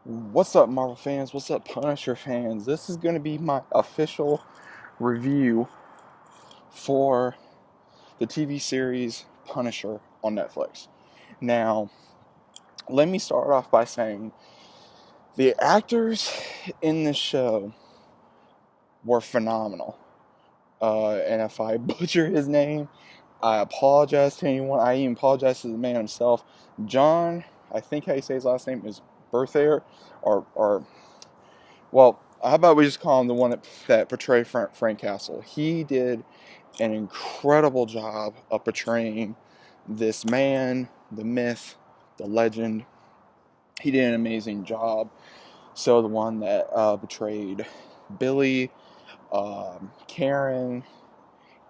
What's up, Marvel fans? What's up, Punisher fans? This is going to be my official review for the TV series Punisher on Netflix. Now, let me start off by saying the actors in this show were phenomenal. And if I butcher his name, I apologize to anyone. I even apologize to the man himself. John, I think how you say his last name is Berthair, or well, how about we just call him the one that portrayed Frank Castle? He did an incredible job of portraying this man, the myth, the legend. He did an amazing job. So the one that portrayed Billy, Karen,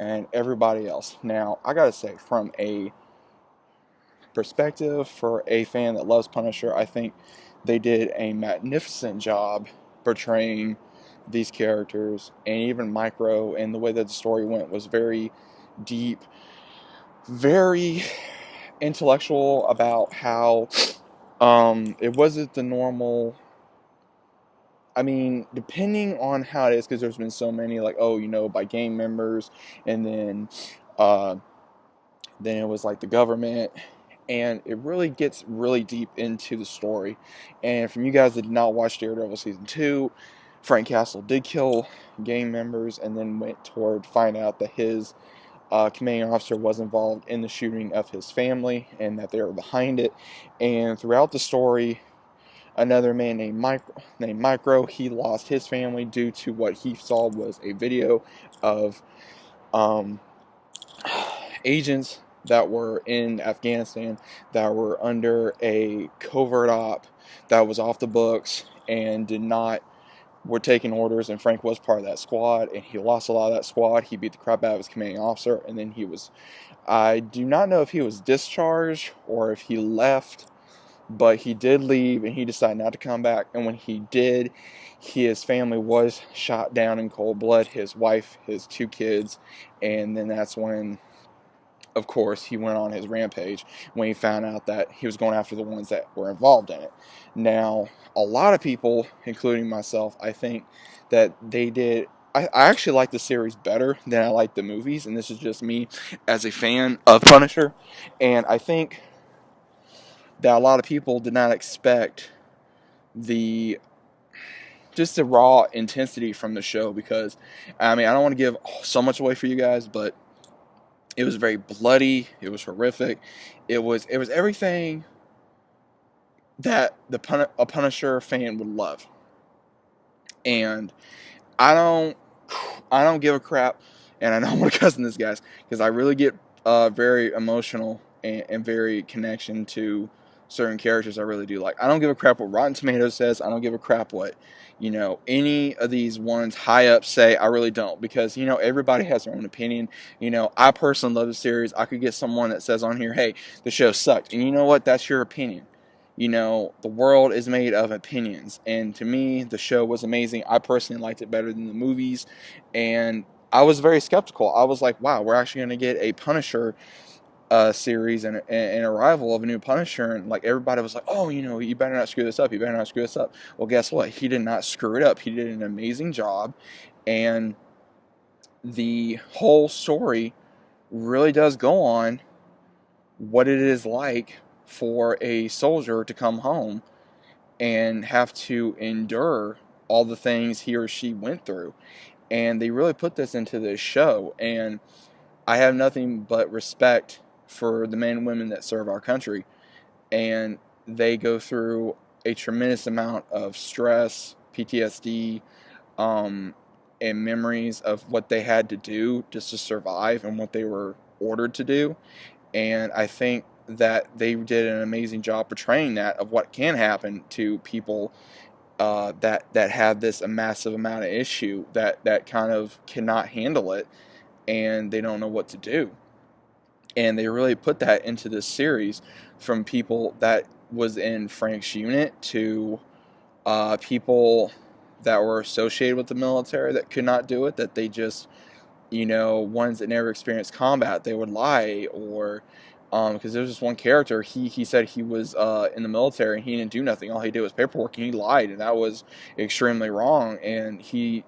and everybody else. Now, I gotta say, from a perspective for a fan that loves Punisher, I think they did a magnificent job portraying these characters, and even Micro, and the way that the story went was very deep, very intellectual about how it wasn't the normal. I mean, depending on how it is, because there's been so many, like, oh, by gang members, and uh, then it was like the government, and it really gets really deep into the story. And from you guys that did not watch Daredevil season 2, Frank Castle did kill gang members, and then went toward find out that his commanding officer was involved in the shooting of his family, and that they were behind it. And throughout the story, another man named Micro, he lost his family due to what he saw was a video of um, agents that were in Afghanistan that were under a covert op that was off the books and did not were taking orders, and Frank was part of that squad, and he lost a lot of that squad. He beat the crap out of his commanding officer, and then I do not know if he was discharged or if he left, but he did leave, and he decided not to come back. And when he did, his family was shot down in cold blood, his wife, his 2 kids, and then that's when, of course, he went on his rampage when he found out that he was going after the ones that were involved in it. Now, a lot of people, including myself, I think that they did. I actually like the series better than I like the movies, and this is just me as a fan of Punisher. And I think that a lot of people did not expect the just the raw intensity from the show, because I mean, I don't want to give so much away for you guys, but it was very bloody. It was horrific. It was everything that a Punisher fan would love. And I don't I don't give a crap, and I don't want to cuss in this, guys, because I really get very emotional and very connection to certain characters I really do like. I don't give a crap what Rotten Tomatoes says. I don't give a crap what any of these ones high up say. I really don't, because everybody has their own opinion. I personally love the series. I could get someone that says on here, hey, the show sucked, and you know what? That's your opinion. The world is made of opinions, and to me, the show was amazing. I personally liked it better than the movies, and I was very skeptical. I was like, wow, we're actually going to get a Punisher series and an arrival of a new Punisher, and like everybody was like, oh, you better not screw this up. You better not screw this up. Well, guess what? He did not screw it up. He did an amazing job, and the whole story really does go on what it is like for a soldier to come home and have to endure all the things he or she went through. And they really put this into this show, and I have nothing but respect for the men and women that serve our country, and they go through a tremendous amount of stress, PTSD, and memories of what they had to do just to survive and what they were ordered to do. And I think that they did an amazing job portraying that, of what can happen to people that have this a massive amount of issue, that kind of cannot handle it, and they don't know what to do. And they really put that into this series, from people that was in Frank's unit to people that were associated with the military that could not do it, that they just, ones that never experienced combat, they would lie, or because there was this one character, he said he was in the military and he didn't do nothing. All he did was paperwork, and he lied, and that was extremely wrong, and he,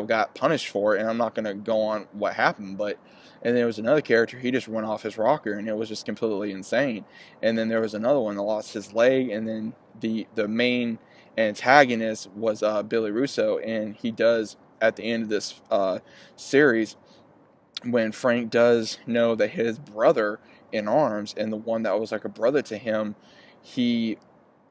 got punished for it. And I'm not going to go on what happened, but and there was another character, he just went off his rocker, and it was just completely insane. And then there was another one that lost his leg, and then the main antagonist was Billy Russo, and he does, at the end of this series, when Frank does know that his brother in arms, and the one that was like a brother to him, he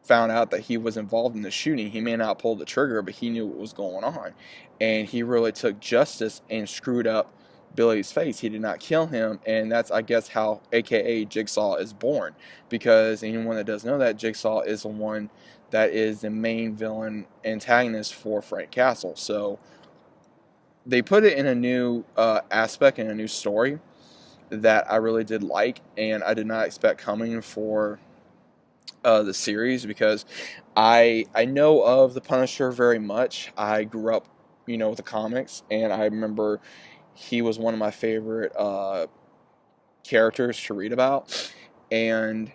found out that he was involved in the shooting. He may not pull the trigger, but he knew what was going on, and he really took justice and screwed up Billy's face. He did not kill him, and that's, I guess, how AKA Jigsaw is born, because anyone that does know that, Jigsaw is the one that is the main villain antagonist for Frank Castle. So they put it in a new aspect, in a new story that I really did like, and I did not expect coming for the series, because I know of the Punisher very much. I grew up, with the comics, and I remember he was one of my favorite characters to read about, and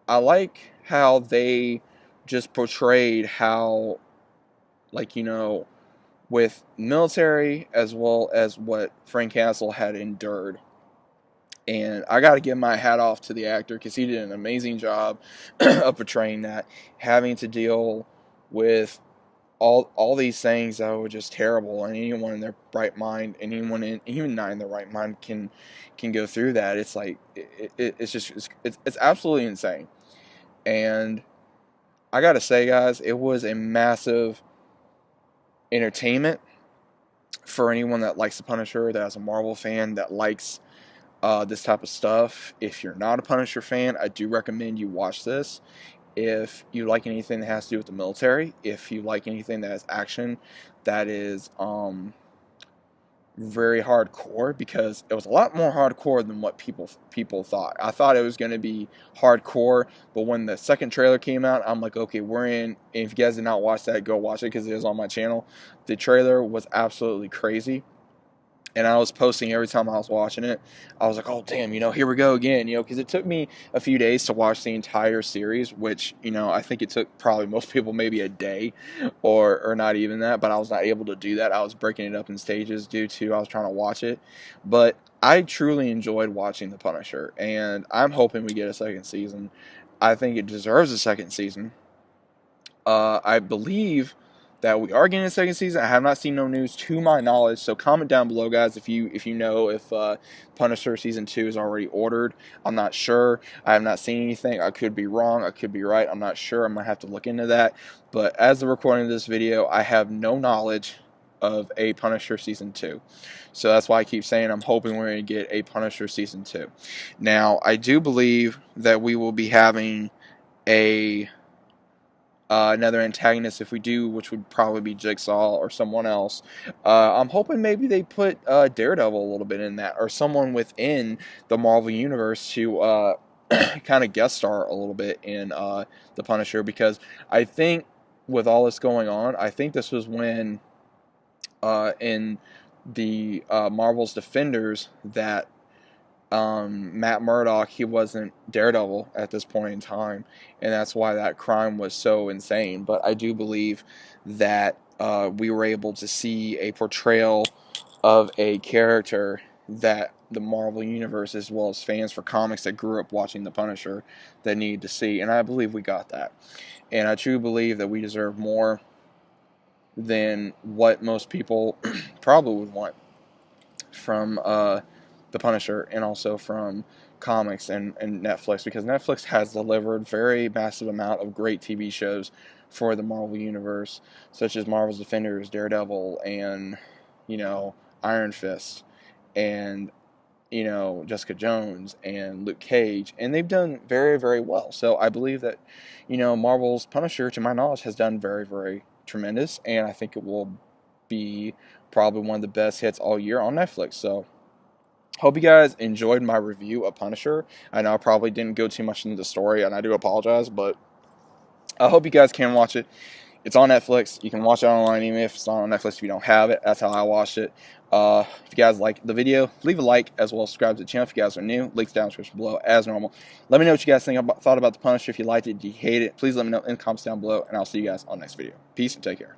I like how they just portrayed how, like, with military as well as what Frank Castle had endured. And I got to give my hat off to the actor, because he did an amazing job of portraying that, having to deal with all these things that were just terrible, and anyone in their right mind, and even not in their right mind, can go through that. It's like it's absolutely insane. And I gotta say, guys, it was a massive entertainment for anyone that likes the Punisher, that is a Marvel fan, that likes this type of stuff. If you're not a Punisher fan, I do recommend you watch this. If you like anything that has to do with the military, if you like anything that has action, that is very hardcore, because it was a lot more hardcore than what people thought. I thought it was going to be hardcore, but when the second trailer came out, I'm like, okay, we're in. And if you guys did not watch that, go watch it, because it is on my channel. The trailer was absolutely crazy, and I was posting every time I was watching it. I was like, oh, damn, here we go again, because it took me a few days to watch the entire series, which, I think it took probably most people maybe a day or not even that, but I was not able to do that. I was breaking it up in stages due to I was trying to watch it. But I truly enjoyed watching The Punisher, and I'm hoping we get a second season. I think it deserves a second season. I believe that we are getting a second season. I have not seen no news to my knowledge, so comment down below, guys, if you know if Punisher Season 2 is already ordered. I'm not sure. I have not seen anything. I could be wrong. I could be right. I'm not sure. I might have to look into that. But as the recording of this video, I have no knowledge of a Punisher Season 2. So that's why I keep saying I'm hoping we're going to get a Punisher Season 2. Now, I do believe that we will be having another antagonist if we do, which would probably be Jigsaw or someone else. I'm hoping maybe they put Daredevil a little bit in that, or someone within the Marvel Universe to kind of guest star a little bit in The Punisher, because I think with all this going on, I think this was when in the Marvel's Defenders that Matt Murdock, he wasn't Daredevil at this point in time, and that's why that crime was so insane. But I do believe that we were able to see a portrayal of a character that the Marvel Universe, as well as fans for comics that grew up watching The Punisher, that needed to see, and I believe we got that. And I truly believe that we deserve more than what most people probably would want from The Punisher, and also from comics and Netflix, because Netflix has delivered very massive amount of great TV shows for the Marvel Universe, such as Marvel's Defenders, Daredevil, and Iron Fist, and Jessica Jones, and Luke Cage, and they've done very, very well. So I believe that Marvel's Punisher, to my knowledge, has done very, very tremendous, and I think it will be probably one of the best hits all year on Netflix. So hope you guys enjoyed my review of Punisher. I know I probably didn't go too much into the story, and I do apologize, but I hope you guys can watch it. It's on Netflix. You can watch it online even if it's not on Netflix if you don't have it. That's how I watched it. If you guys like the video, leave a like as well as subscribe to the channel if you guys are new. Links down in the description below as normal. Let me know what you guys thought about The Punisher. If you liked it, if you hate it, please let me know in the comments down below, and I'll see you guys on the next video. Peace and take care.